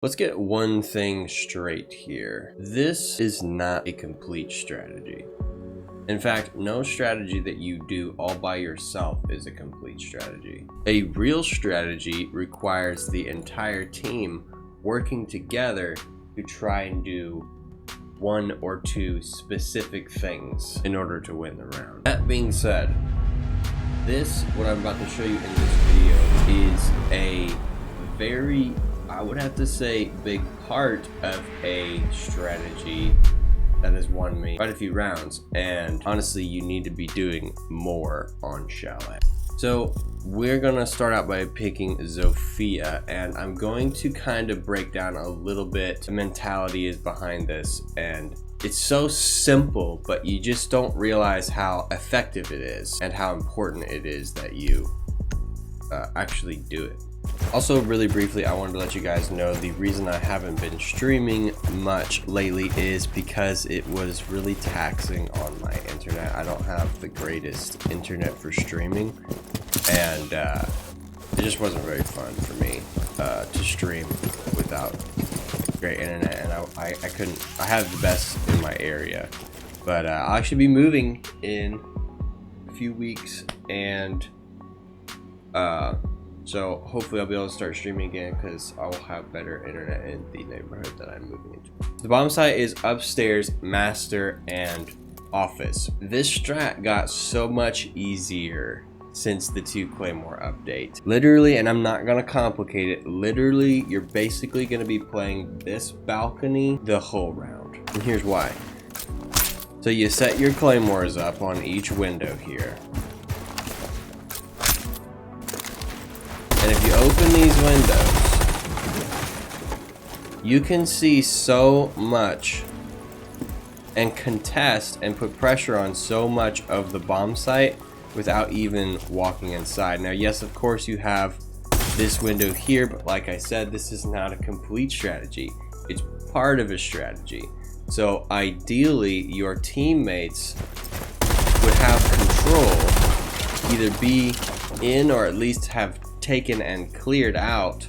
Let's get one thing straight here. This is not a complete strategy. In fact, no strategy that you do all by yourself is a complete strategy. A real strategy requires the entire team working together to try and do one or two specific things in order to win the round. That being said, what I'm about to show you in this video is a very, I would have to say, big part of a strategy that has won me quite a few rounds, and honestly you need to be doing more on Chalet. So we're gonna start out by picking Zofia, and I'm going to kind of break down a little bit the mentality is behind this, and it's so simple but you just don't realize how effective it is and how important it is that you actually do it. Also, really briefly, I wanted to let you guys know the reason I haven't been streaming much lately is because it was really taxing on my internet. I don't have the greatest internet for streaming, and it just wasn't very fun for me to stream without great internet, and I have the best in my area. But I'll actually be moving in a few weeks, and so hopefully I'll be able to start streaming again because I will have better internet in the neighborhood that I'm moving into. The bomb site is upstairs, master, and office. This strat got so much easier since the 2 Claymore update. Literally, and I'm not gonna complicate it, literally you're basically gonna be playing this balcony the whole round. And here's why. So you set your Claymores up on each window here. And if you open these windows, you can see so much and contest and put pressure on so much of the bomb site without even walking inside. Now, yes, of course you have this window here, but like I said, this is not a complete strategy. It's part of a strategy. So ideally, your teammates would have control, either be in or at least have taken and cleared out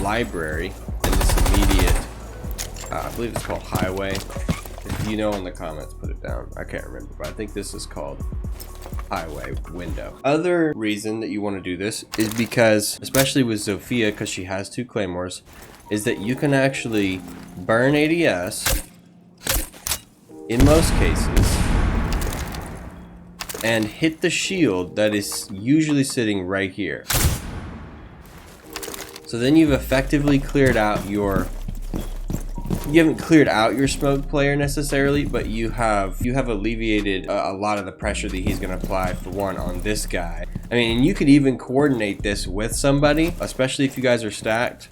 library in this immediate, I believe it's called highway. If you know in the comments, put it down. I can't remember, but I think this is called highway window. Other reason that you want to do this is because, especially with Zofia, because she has 2 Claymores, is that you can actually burn ADS in most cases and hit the shield that is usually sitting right here. So then you've effectively cleared out you haven't cleared out your smoke player necessarily, but you have alleviated a lot of the pressure that he's going to apply, for one, on this guy. I mean, and you could even coordinate this with somebody, especially if you guys are stacked,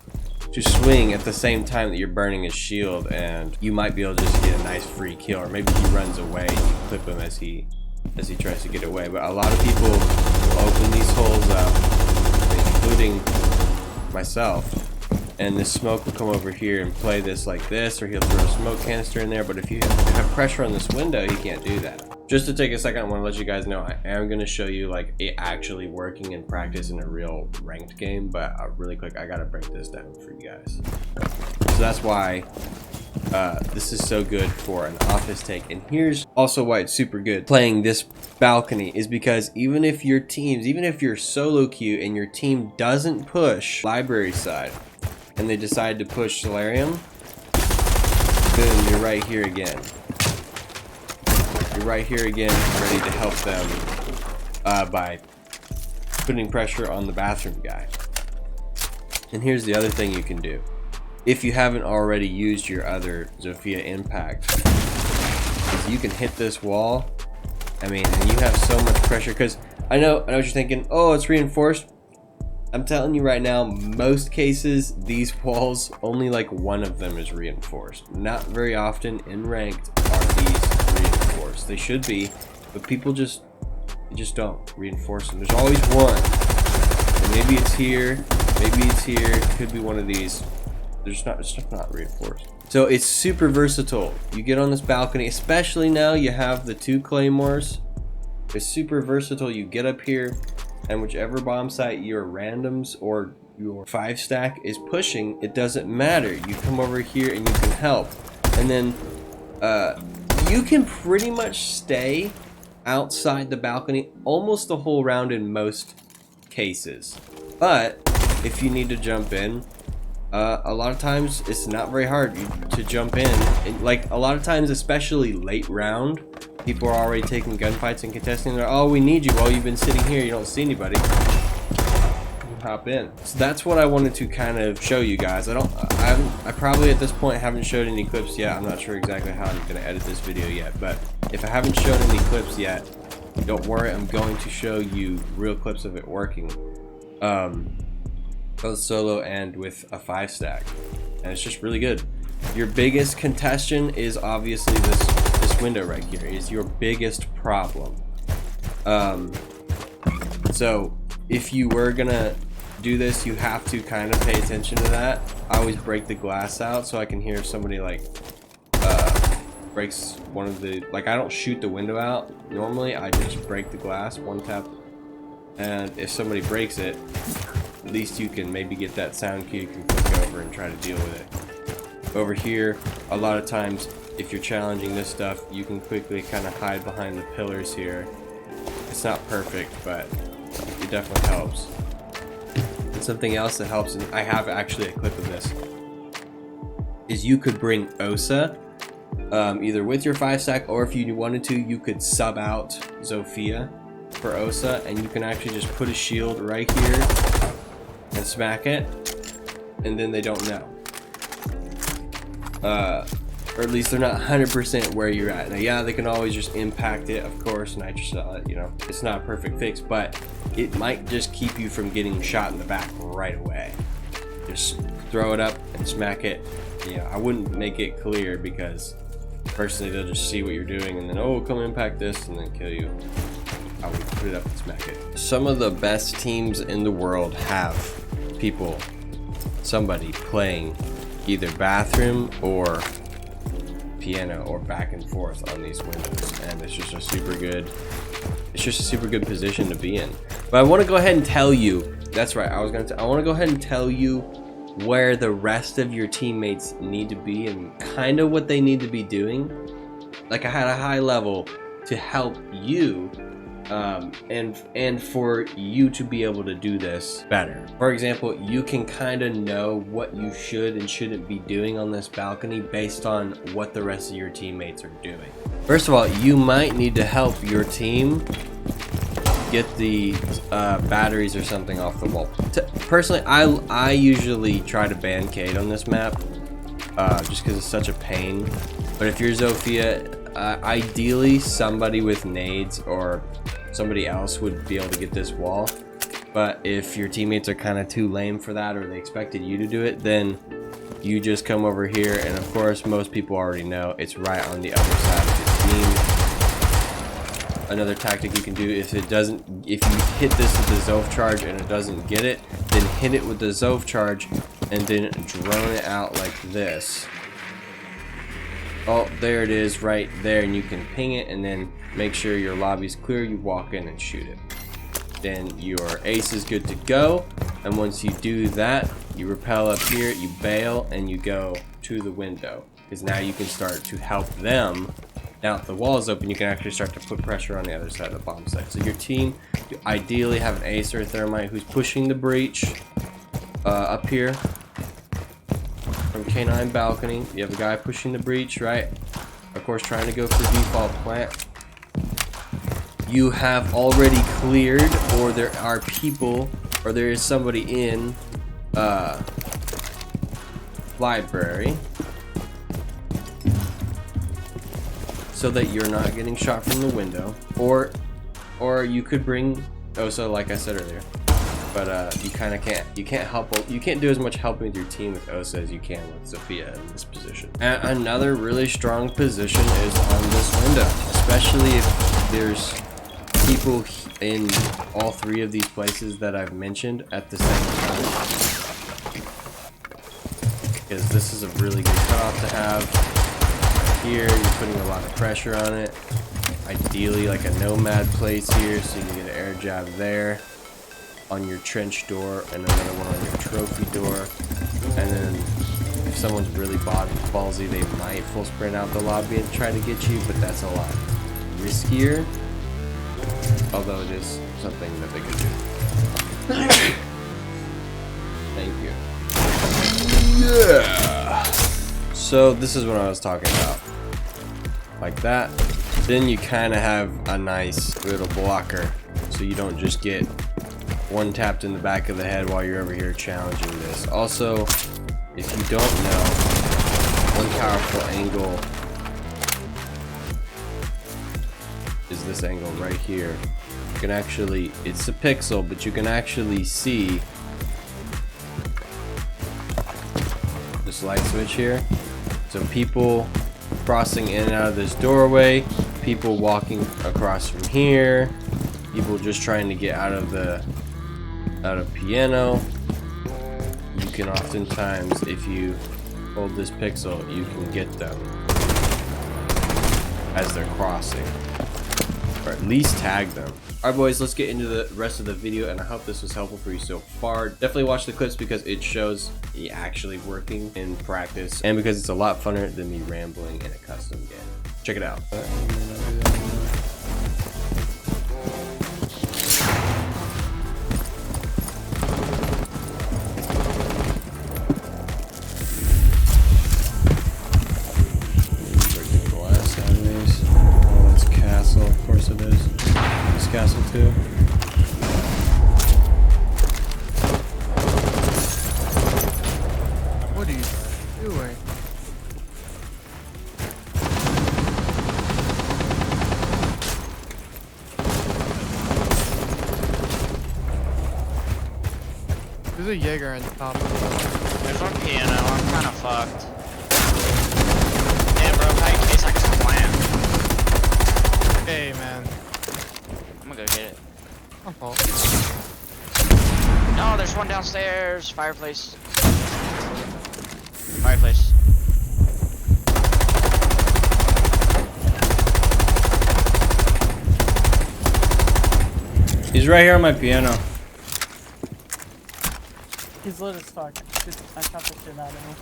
to swing at the same time that you're burning his shield, and you might be able to just get a nice free kill, or maybe he runs away and you clip him as he tries to get away. But a lot of people will open these holes up, including myself, and this smoke will come over here and play this like this, or he'll throw a smoke canister in there. But if you have pressure on this window, he can't do that. Just to take a second, I want to let you guys know I am going to show you like it actually working in practice in a real ranked game, but really quick, I gotta break this down for you guys. So that's why this is so good for an office take. And here's also why it's super good playing this balcony, is because even if you're solo queue and your team doesn't push library side and they decide to push Solarium, boom, you're right here again. You're right here again, ready to help them by putting pressure on the bathroom guy. And here's the other thing you can do. If you haven't already used your other Zofia impact, is you can hit this wall. I mean, and you have so much pressure, because I know what you're thinking, oh, it's reinforced. I'm telling you right now, most cases, these walls, only like one of them is reinforced. Not very often in ranked are these reinforced. They should be, but people just don't reinforce them. There's always one. And maybe it's here, it could be one of these. It's just not reinforced. So it's super versatile. You get on this balcony, especially now you have the 2 Claymores. It's super versatile. You get up here, and whichever bomb site your randoms or your 5-stack is pushing, it doesn't matter. You come over here and you can help. And then you can pretty much stay outside the balcony almost the whole round in most cases. But if you need to jump in, a lot of times it's not very hard to jump in. And like a lot of times, especially late round, people are already taking gunfights and contesting. They're, oh, we need you. Well, you've been sitting here, you don't see anybody. Hop in. So that's what I wanted to kind of show you guys. I probably at this point haven't showed any clips yet. I'm not sure exactly how I'm going to edit this video yet, but if I haven't shown any clips yet, don't worry, I'm going to show you real clips of it working, both solo and with a 5-stack, and it's just really good. Your biggest contention is obviously this window right here is your biggest problem. So if you were gonna do this, you have to kind of pay attention to that. I always break the glass out so I can hear if somebody like breaks one of the, like I don't shoot the window out normally, I just break the glass, one tap, and if somebody breaks it, at least you can maybe get that sound cue, you can click over and try to deal with it. Over here, a lot of times if you're challenging this stuff, you can quickly kind of hide behind the pillars here. It's not perfect, but it definitely helps. And something else that helps, and I have actually a clip of this, is you could bring Osa either with your 5-stack, or if you wanted to, you could sub out Zofia for Osa, and you can actually just put a shield right here and smack it, and then they don't know. Or at least they're not 100% where you're at. Now, yeah, they can always just impact it, of course, nitrous it, you know, it's not a perfect fix, but it might just keep you from getting shot in the back right away. Just throw it up and smack it. Yeah, I wouldn't make it clear because personally they'll just see what you're doing and then, oh, come impact this and then kill you. I would put it up and smack it. Some of the best teams in the world have somebody playing either bathroom or piano or back and forth on these windows, and it's just a super good position to be in. But I want to go ahead and tell you, that's right, I want to go ahead and tell you where the rest of your teammates need to be and kind of what they need to be doing, like at a high level, to help you and for you to be able to do this better. For example, you can kind of know what you should and shouldn't be doing on this balcony based on what the rest of your teammates are doing. First of all, you might need to help your team get the batteries or something off the wall. Personally, I usually try to ban Cade on this map just because it's such a pain. But if you're Zofia, ideally somebody with nades or somebody else would be able to get this wall. But if your teammates are kind of too lame for that, or they expected you to do it, then you just come over here, and of course most people already know it's right on the other side of the beam. Another tactic you can do, if you hit this with the Zof charge and it doesn't get it, then hit it with the Zof charge and then drone it out like this. Oh, there it is right there, and you can ping it and then make sure your lobby's clear, you walk in and shoot it. Then your ace is good to go, and once you do that, you rappel up here, you bail, and you go to the window, because now you can start to help them. Now that the wall is open, you can actually start to put pressure on the other side of the bomb site. So your team, you ideally have an ace or a thermite who's pushing the breach up here from K9 balcony. You have a guy pushing the breach, right? Of course, trying to go for default plant. You have already cleared, or there are people, or there is somebody in library, so that you're not getting shot from the window. Or you could bring Osa, like I said earlier, but you kind of can't. You can't do as much helping with your team with Osa as you can with Zofia in this position. And another really strong position is on this window, especially if there's people in all three of these places that I've mentioned at the same time, because this is a really good cutoff to have. Here you're putting a lot of pressure on it, ideally like a nomad place here, so you can get an air jab there. on your trench door and another one on your trophy door. And then if someone's really ballsy, they might full sprint out the lobby and try to get you, but that's a lot riskier. Although it is something that they could do. Thank you. Yeah. So this is what I was talking about. Like that. Then you kind of have a nice little blocker, so you don't just get one tapped in the back of the head while you're over here challenging this. Also, if you don't know, one powerful angle is this angle right here. You can actually, it's a pixel, but you can actually see this light switch here. So people crossing in and out of this doorway, people walking across from here, people just trying to get out of piano. You can oftentimes, if you hold this pixel, you can get them as they're crossing, or at least tag them. Alright boys, let's get into the rest of the video, and I hope this was helpful for you so far. Definitely watch the clips because it shows me actually working in practice, and because it's a lot funner than me rambling in a custom game. Check it out. Castle too. What are you doing? There's a Jaeger on top of it. There's one piano, I'm kinda fucked. Damn bro, how you taste like a plant? Hey man. I'm gonna go get it. Oh. No, there's one downstairs. Fireplace. Fireplace. He's right here on my piano. He's lit as fuck. Just, I shot the shit out of him.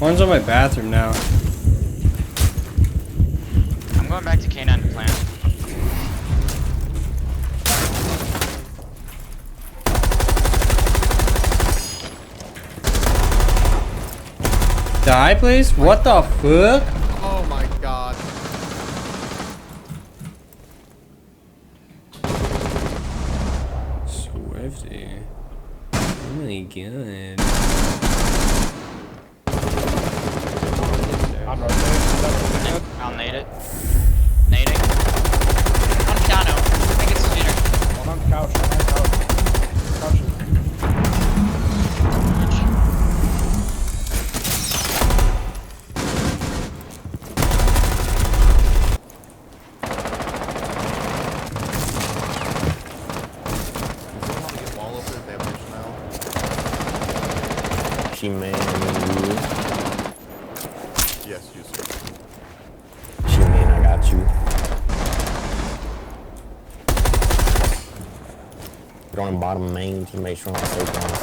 One's on my bathroom now. I'm going back to K9 to plant. Die, please? What the fuck? Oh my god. Swifty. Oh my god. I'll nade it. Nading. On piano. I think it's a cheater. One on the couch. Couches. She man. Yes, you sir. She mean I got you. Put on the bottom main to make sure I'm safe on the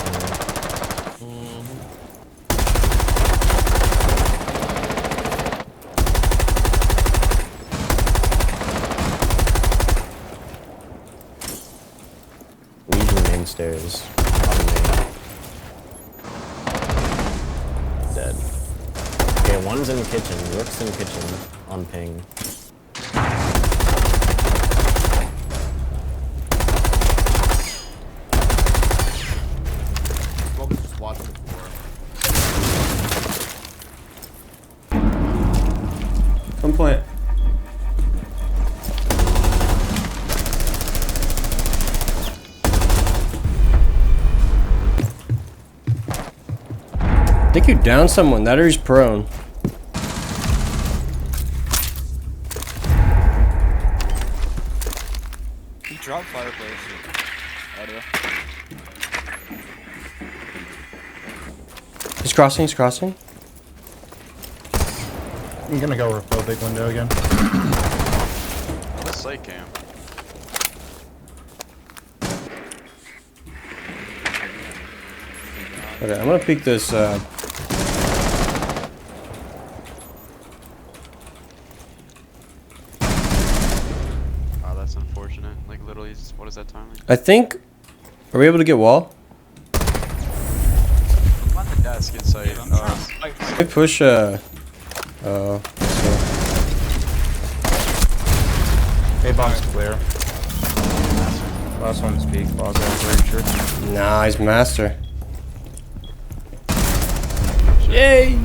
Legion main stairs. Bottom main. Dead. Okay, one's in the kitchen. Rook's in the kitchen on ping. Well, we just watched it before. Come plant. I think you downed someone. That or he's prone. He dropped fireplace. Audio. He's crossing. He's crossing. I'm gonna go refill big window again. Let's say cam. Okay, I'm gonna peek this. Oh, that's unfortunate. Like literally, what is that timing? I think. Are we able to get wall? I'm on the desk inside. I push. Oh. A-bomb's clear. Last one's peak. Log out breacher. Nah, he's master. Yay!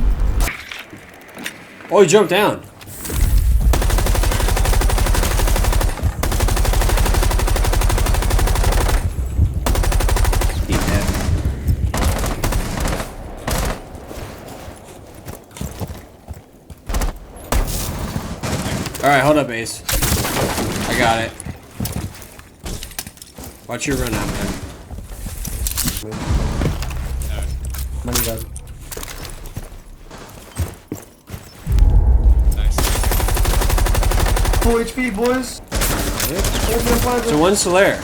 Oh, he jumped down. Alright, hold up, Ace. I got it. Watch your run out, man. Money gun. Full HP, boys. So one Solaire.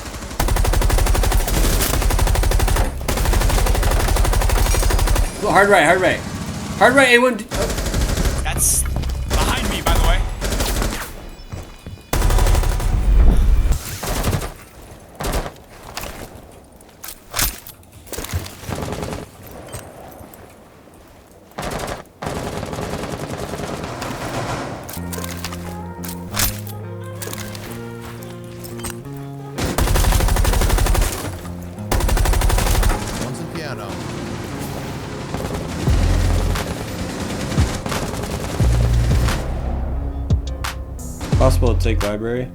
Oh, hard right, hard right. Hard right, A1. That's behind me, by the way. One's in piano. Possible to take library.